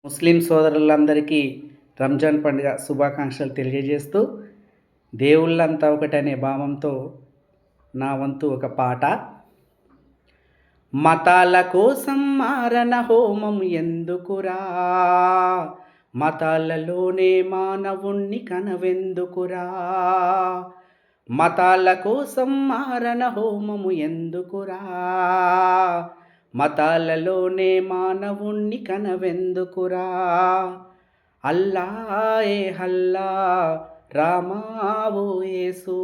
ముస్లిం సోదరులందరికీ రంజాన్ పండుగ శుభాకాంక్షలు తెలియజేస్తూ, దేవుళ్ళంతా ఒకటనే భావంతో నా వంతు ఒక పాట. మతాల కోసం మారణ హోమం ఎందుకురా, మతాలలోనే మానవుణ్ణి కనవెందుకురా, మతాల కోసం మారణ హోమము ఎందుకురా, మతాలలోనే మానవుణ్ణి కనవెందుకురా. అల్లా ఏ హల్లా రామా ఓ యేసు,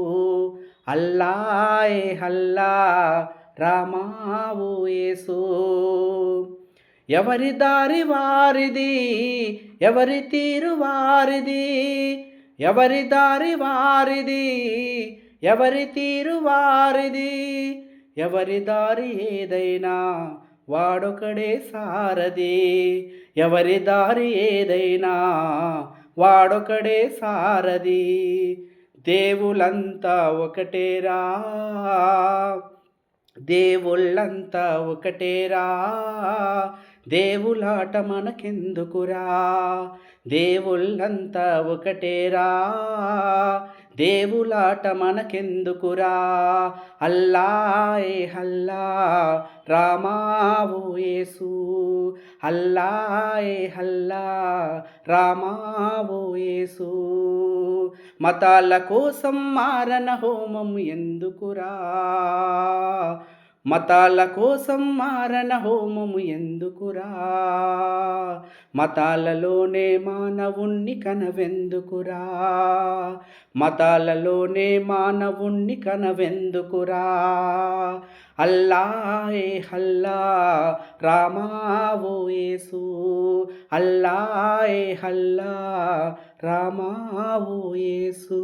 అల్లా ఏ హల్లా రామా ఓ యేసు. ఎవరి దారి వారిది, ఎవరి తీరు వారిది, ఎవరి దారి వారిది, ఎవరి తీరు వారిది, ఎవరి దారి ఏదైనా వాడొకడే సారథి, ఎవరి దారి ఏదైనా వాడొకడే సారథి. దేవుళ్ళంతా ఒకటేరా, దేవుళ్ళంతా ఒకటేరా, దేవులాట మనకెందుకురా, దేవుళ్ళంతా ఒకటేరా, దేవులాట మనకెందుకురా. అల్లా ఏ హల్లా రామా ఓ యేసు, అల్లా ఏ హల్లా రామా ఓ యేసు. మతాల కోసం మారణ హోమం ఎందుకురా, మతాల కోసం మారణ హోమము ఎందుకురా, మతాలలోనే మానవుణ్ణి కనవెందుకురా, మతాలలోనే మానవుణ్ణి కనవెందుకురా. అల్లా ఏ హల్లా రామా ఓ యేసు, అల్లా ఏ హల్లా రామా ఓ యేసు.